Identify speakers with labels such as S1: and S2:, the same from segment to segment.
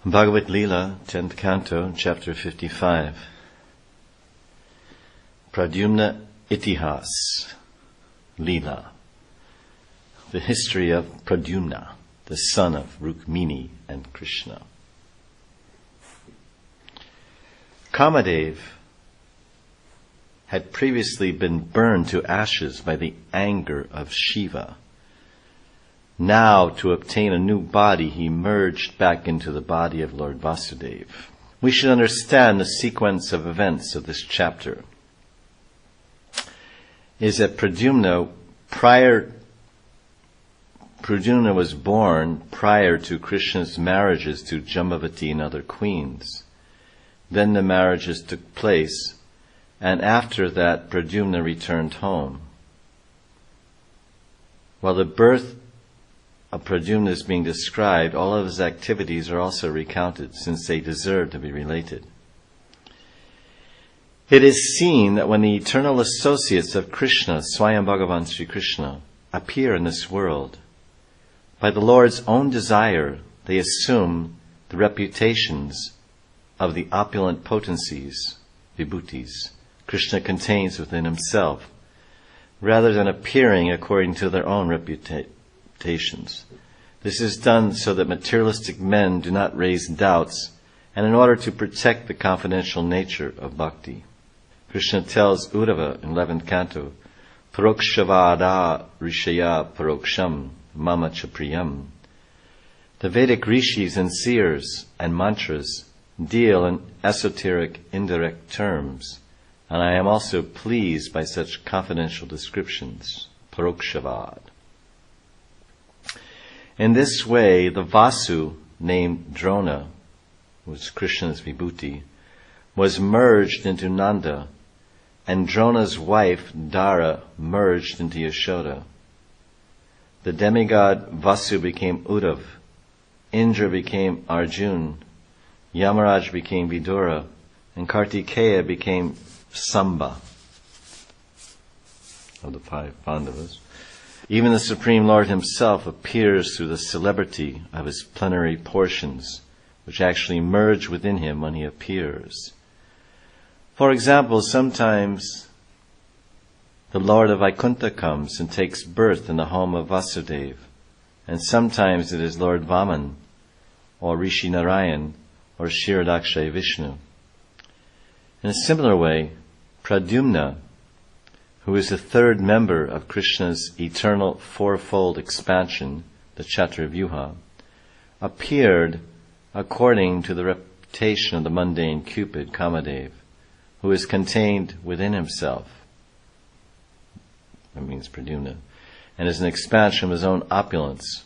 S1: Bhagavad Leela, 10th Canto, Chapter 55. Pradyumna Itihas, Leela. The history of Pradyumna, the son of Rukmini and Krishna. Kamadev had previously been burned to ashes by the anger of Shiva. Now, to obtain a new body, he merged back into the body of Lord Vasudeva. We should understand the sequence of events of this chapter. Is that Pradyumna was born prior to Krishna's marriages to Jambavati and other queens. Then the marriages took place, and after that Pradyumna returned home. While the birth of Pradyumna is being described, all of his activities are also recounted, since they deserve to be related. It is seen that when the eternal associates of Krishna, Swayam Bhagavan Sri Krishna, appear in this world, by the Lord's own desire, they assume the reputations of the opulent potencies, vibhutis, Krishna contains within himself, rather than appearing according to their own reputations. This is done so that materialistic men do not raise doubts, and in order to protect the confidential nature of bhakti. Krishna tells Uddhava in 11th Canto, Parokshavada Rishaya Paroksham Mama Chapriyam. The Vedic rishis and seers and mantras deal in esoteric indirect terms, and I am also pleased by such confidential descriptions, Parokshavad. In this way, the Vasu, named Drona, which is Krishna's vibhuti, was merged into Nanda, and Drona's wife, Dara, merged into Yashoda. The demigod Vasu became Uddhav, Indra became Arjun, Yamaraj became Vidura, and Kartikeya became Samba of the 5 Pandavas. Even the Supreme Lord himself appears through the celebrity of his plenary portions, which actually merge within him when he appears. For example, sometimes the Lord of Vaikuntha comes and takes birth in the home of Vasudeva, and sometimes it is Lord Vaman, or Rishi Narayan, or Kshirodakshay Vishnu. In a similar way, Pradyumna, who is the third member of Krishna's eternal fourfold expansion, the Chaturvyuha, appeared according to the reputation of the mundane Cupid, Kamadev, who is contained within himself. That means Pradyumna, and is an expansion of his own opulence.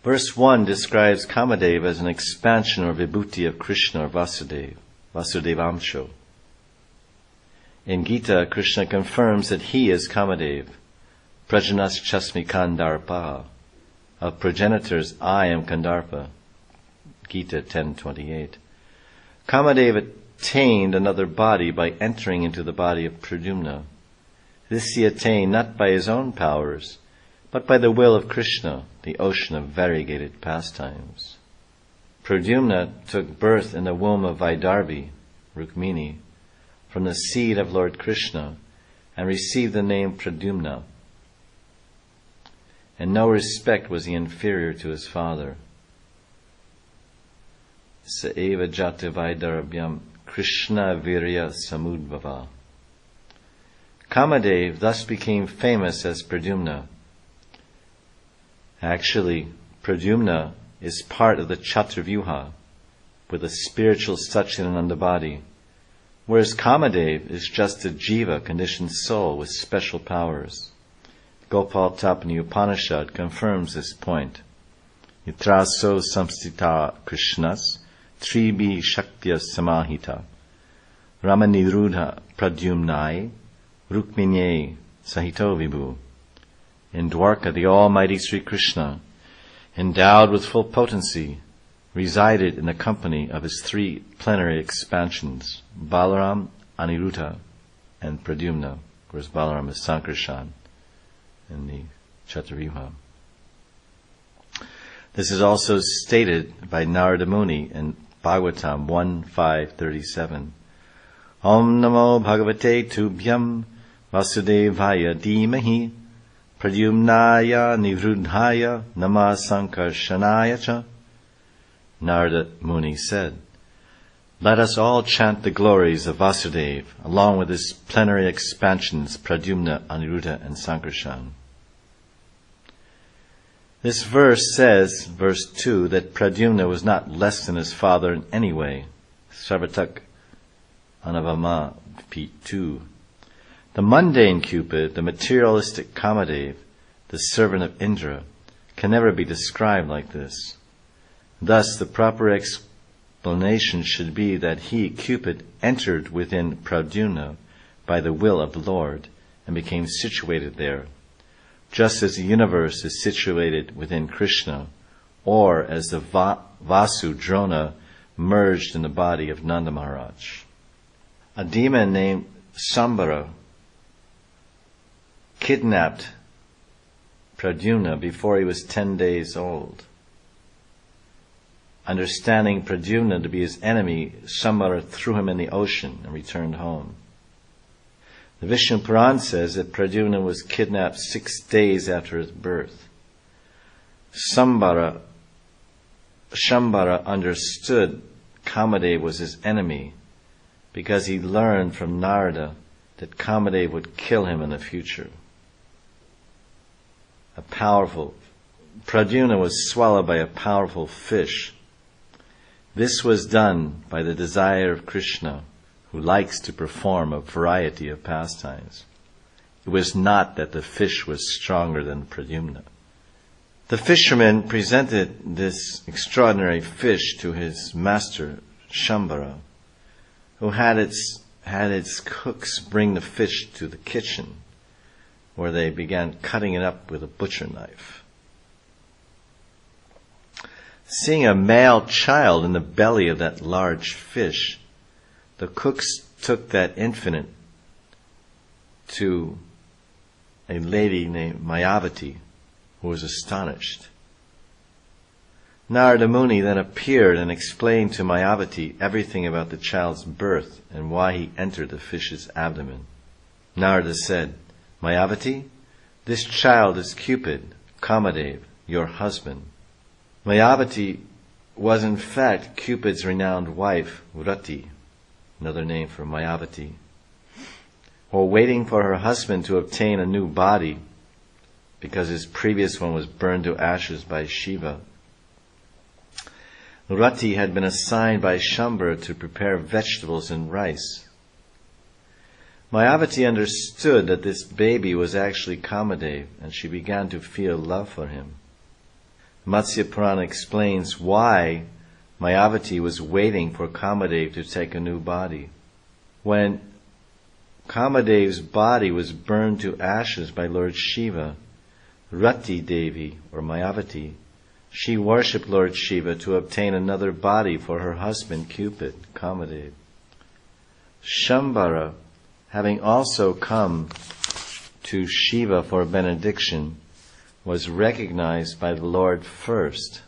S1: Verse 1 describes Kamadev as an expansion or vibhuti of Krishna or Vasudeva, Vasudevamsho. In Gita, Krishna confirms that he is Kamadev, Prajanas Chasmi Kandarpa. Of progenitors, I am Kandarpa. Gita 10:28. Kamadev attained another body by entering into the body of Pradyumna. This he attained not by his own powers, but by the will of Krishna, the ocean of variegated pastimes. Pradyumna took birth in the womb of Vaidarbhi, Rukmini, from the seed of Lord Krishna, and received the name Pradyumna. In no respect was he inferior to his father. Saeva jata Vaidarabhyam Krishna virya samudbhava. Kamadev thus became famous as Pradyumna. Actually, Pradyumna is part of the Chaturvyuha, with a spiritual Satchidananda body, whereas Kamadev is just a jiva, conditioned soul with special powers. Gopal Tapani Upanishad confirms this point. Yatraso samstita Krishnas tribi shaktya samahita ramanirudha pradyumnai rukminye sahito vibhu. In Dwarka, the Almighty Sri Krishna, endowed with full potency, resided in the company of his 3 plenary expansions, Balaram, Aniruddha, and Pradyumna, whereas Balaram is Sankarshan in the Chaturvyuha. This is also stated by Narada Muni in Bhagavatam 1.5.37. Om Namo Bhagavate Tubhyam Vasudevaya Dhimahi Pradyumnaya Nivrudhaya Nama Sankarshanaya Cha. Narada Muni said, "Let us all chant the glories of Vasudeva, along with his plenary expansions Pradyumna, Aniruddha, and Sankarshan." This verse says, verse 2, that Pradyumna was not less than his father in any way. Sarvatak Anavama P2. The mundane Cupid, the materialistic Kamadev, the servant of Indra, can never be described like this. Thus, the proper explanation should be that he, Cupid, entered within Pradyumna by the will of the Lord and became situated there, just as the universe is situated within Krishna, or as the Vasu Drona merged in the body of Nanda Maharaj. A demon named Sambara kidnapped Pradyumna before he was 10 days old. Understanding Pradyumna to be his enemy, Sambara threw him in the ocean and returned home. The Vishnu Puran says that Pradyumna was kidnapped 6 days after his birth. Shambara understood Kamadev was his enemy because he learned from Narada that Kamadev would kill him in the future. Pradyumna was swallowed by a powerful fish. This was done by the desire of Krishna, who likes to perform a variety of pastimes. It was not that the fish was stronger than Pradyumna. The fisherman presented this extraordinary fish to his master, Shambara, who had its cooks bring the fish to the kitchen, where they began cutting it up with a butcher knife. Seeing a male child in the belly of that large fish, the cooks took that infant to a lady named Mayavati, who was astonished. Narada Muni then appeared and explained to Mayavati everything about the child's birth and why he entered the fish's abdomen. Narada said, "Mayavati, this child is Cupid, Kamadev, your husband." Mayavati was in fact Cupid's renowned wife, Rati, another name for Mayavati. While waiting for her husband to obtain a new body, because his previous one was burned to ashes by Shiva, Rati had been assigned by Shambhara to prepare vegetables and rice. Mayavati understood that this baby was actually Kamadev, and she began to feel love for him. Matsya Purana explains why Mayavati was waiting for Kamadev to take a new body. When Kamadev's body was burned to ashes by Lord Shiva, Rati Devi, or Mayavati, she worshipped Lord Shiva to obtain another body for her husband Cupid, Kamadev. Shambhara, having also come to Shiva for a benediction, was recognized by the Lord first.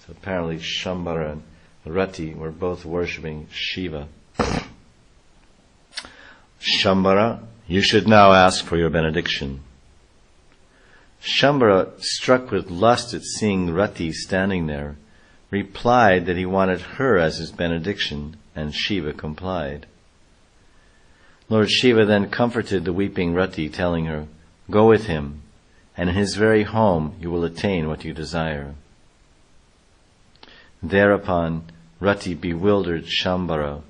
S1: So apparently Shambhara and Rati were both worshipping Shiva. Shambhara, you should now ask for your benediction. Shambhara, struck with lust at seeing Rati standing there, replied that he wanted her as his benediction, and Shiva complied. Lord Shiva then comforted the weeping Rati, telling her, "Go with him, and in his very home you will attain what you desire." Thereupon, Rati bewildered Shambhara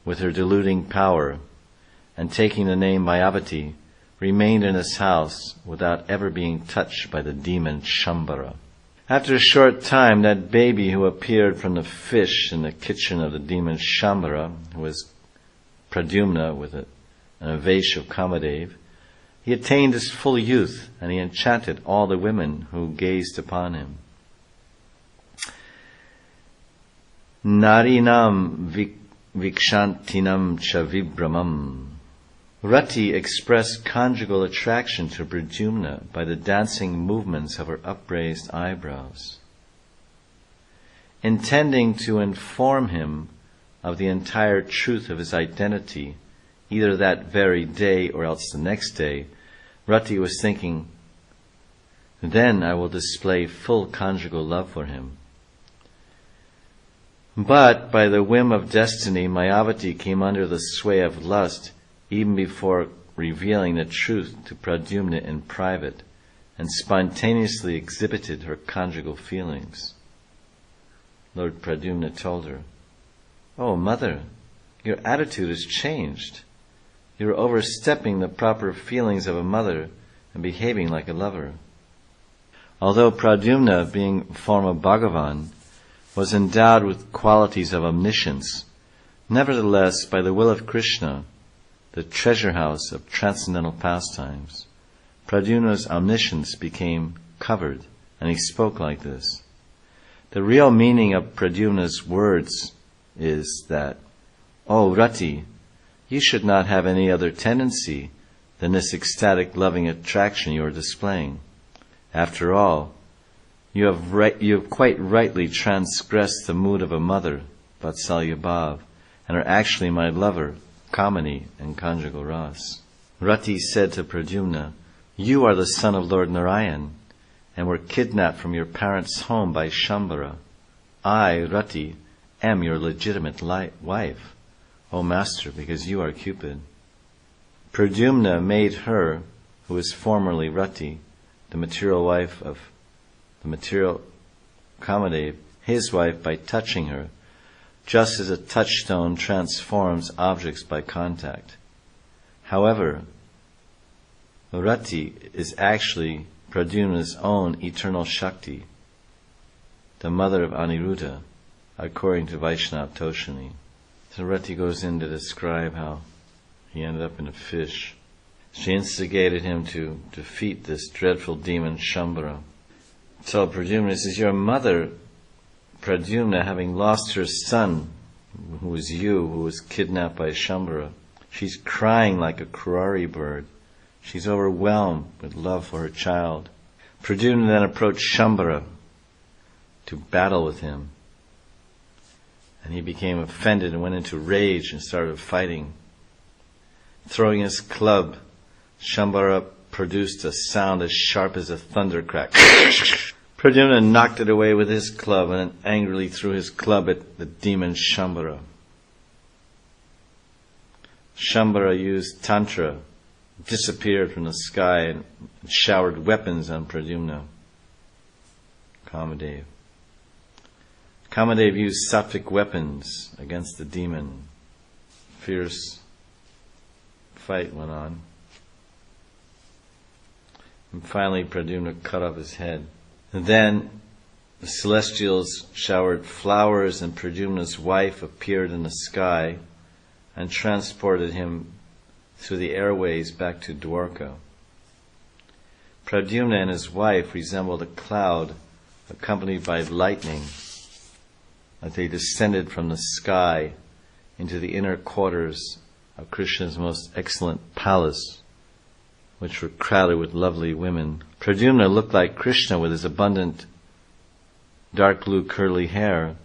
S1: with her deluding power, and taking the name Mayavati, remained in his house without ever being touched by the demon Shambhara. After a short time, that baby who appeared from the fish in the kitchen of the demon Shambhara, who was Pradyumna with an avash of Kamadev, he attained his full youth, and he enchanted all the women who gazed upon him. Narinam vikshantinam cha vibramam. Rati expressed conjugal attraction to Pradyumna by the dancing movements of her upraised eyebrows. intending to inform him of the entire truth of his identity, either that very day or else the next day, Rati was thinking, then I will display full conjugal love for him. But by the whim of destiny, Mayavati came under the sway of lust even before revealing the truth to Pradyumna in private, and spontaneously exhibited her conjugal feelings. Lord Pradyumna told her, "Oh, mother, your attitude has changed. You are overstepping the proper feelings of a mother and behaving like a lover." Although Pradyumna, being a form of Bhagavan, was endowed with qualities of omniscience, nevertheless, by the will of Krishna, the treasure house of transcendental pastimes, Pradyumna's omniscience became covered, and he spoke like this. The real meaning of Pradyumna's words is that, "Oh, Rati, you should not have any other tendency than this ecstatic loving attraction you are displaying. After all, you have quite rightly transgressed the mood of a mother, Vatsalyabhav, and are actually my lover, Kamini and conjugal ras." Rati said to Pradyumna, "You are the son of Lord Narayan, and were kidnapped from your parents' home by Shambhara. I, Rati, am your legitimate wife, O master, because you are Cupid." Pradyumna made her, who was formerly Rati, the material wife of the material Kamadev, his wife, by touching her, just as a touchstone transforms objects by contact. However, Rati is actually Pradyumna's own eternal Shakti, the mother of Aniruddha, according to Vaishnava Toshani. So Rati goes in to describe how he ended up in a fish. She instigated him to defeat this dreadful demon Shambhara. So Pradyumna says, "Your mother, Pradyumna, having lost her son, who was you, who was kidnapped by Shambhara, she's crying like a kurari bird. She's overwhelmed with love for her child." Pradyumna then approached Shambhara to battle with him. And he became offended and went into rage and started fighting. Throwing his club, Shambhara produced a sound as sharp as a thunder crack. Pradyumna knocked it away with his club and then angrily threw his club at the demon Shambhara. Shambhara used tantra, disappeared from the sky and showered weapons on Pradyumna. Kamadev. Kamadev used sattvic weapons against the demon. Fierce fight went on. And finally Pradyumna cut off his head. And then the celestials showered flowers, and Pradyumna's wife appeared in the sky and transported him through the airways back to Dwarka. Pradyumna and his wife resembled a cloud accompanied by lightning as they descended from the sky into the inner quarters of Krishna's most excellent palace, which were crowded with lovely women. Pradyumna looked like Krishna with his abundant dark blue curly hair,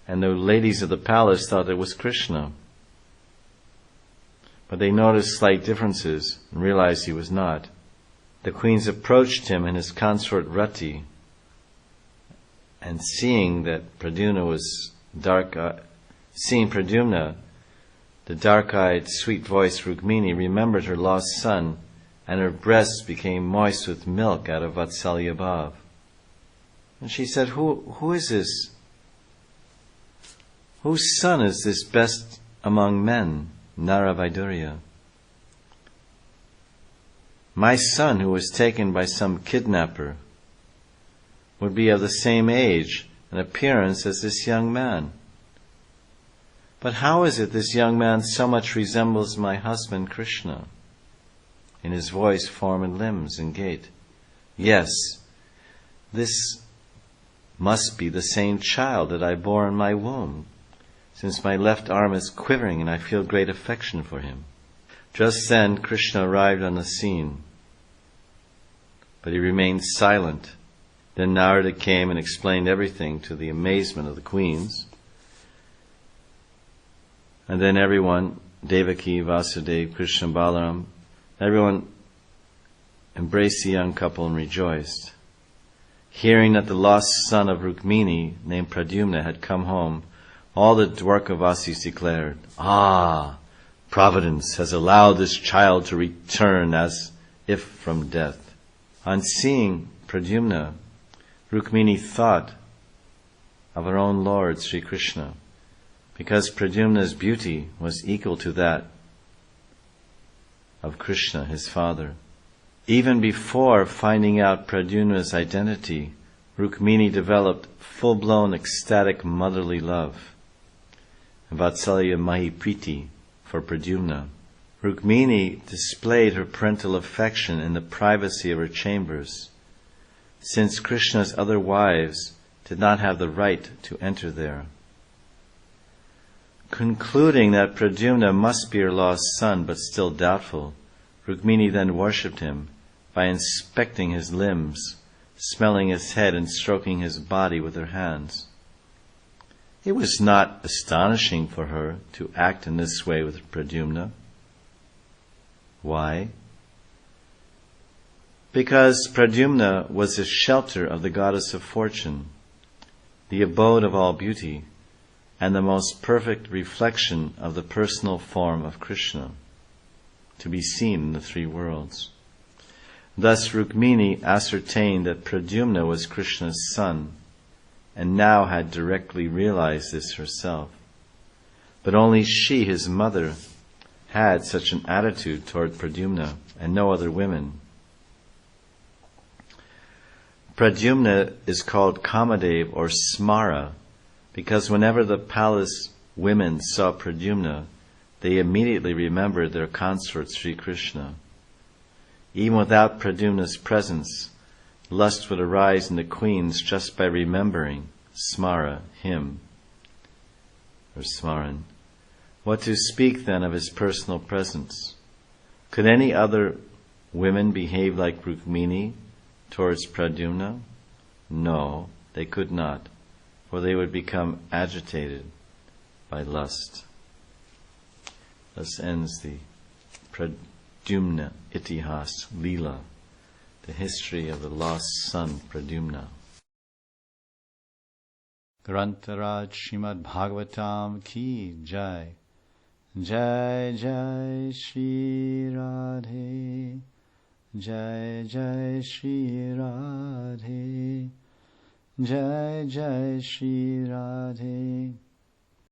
S1: and the ladies of the palace thought it was Krishna. But they noticed slight differences and realized he was not. The queens approached him and his consort Rati, and seeing Pradyumna, the dark-eyed, sweet-voiced Rukmini remembered her lost son, and her breasts became moist with milk out of Vatsalyabhav. And she said, Who is this? Whose son is this best among men, Naravaidurya? My son, who was taken by some kidnapper, would be of the same age and appearance as this young man. But how is it this young man so much resembles my husband Krishna, in his voice, form, and limbs, and gait? Yes, this must be the same child that I bore in my womb, since my left arm is quivering and I feel great affection for him. Just then Krishna arrived on the scene, but he remained silent Then Narada came and explained everything to the amazement of the queens. And then everyone, Devaki, Vasudeva, Krishna, Balaram, everyone embraced the young couple and rejoiced. Hearing that the lost son of Rukmini, named Pradyumna, had come home, all the Dwarkavasis declared, "Ah, Providence has allowed this child to return as if from death." On seeing Pradyumna, Rukmini thought of her own Lord, Sri Krishna, because Pradyumna's beauty was equal to that of Krishna, his father. Even before finding out Pradyumna's identity, Rukmini developed full-blown ecstatic motherly love, Vatsalya Mahipriti, for Pradyumna. Rukmini displayed her parental affection in the privacy of her chambers, since Krishna's other wives did not have the right to enter there. Concluding that Pradyumna must be her lost son, but still doubtful, Rukmini then worshipped him by inspecting his limbs, smelling his head, and stroking his body with her hands. It was not astonishing for her to act in this way with Pradyumna. Why? Because Pradyumna was the shelter of the goddess of fortune, the abode of all beauty, and the most perfect reflection of the personal form of Krishna, to be seen in the three worlds. Thus Rukmini ascertained that Pradyumna was Krishna's son, and now had directly realized this herself. But only she, his mother, had such an attitude toward Pradyumna, and no other women. Pradyumna is called Kamadev or Smara, because whenever the palace women saw Pradyumna, they immediately remembered their consort Sri Krishna. Even without Pradyumna's presence, lust would arise in the queens just by remembering Smara, him, or Smaran. What to speak then of his personal presence? Could any other women behave like Rukmini towards Pradyumna? No, they could not, for they would become agitated by lust. Thus ends the Pradyumna Itihas Leela, the history of the lost son Pradyumna. Grantaraj Srimad Bhagavatam Ki Jai. Jai Jai Shri Radhe. Jai Jai Shri Radhe. Jai Jai Shri Radhe.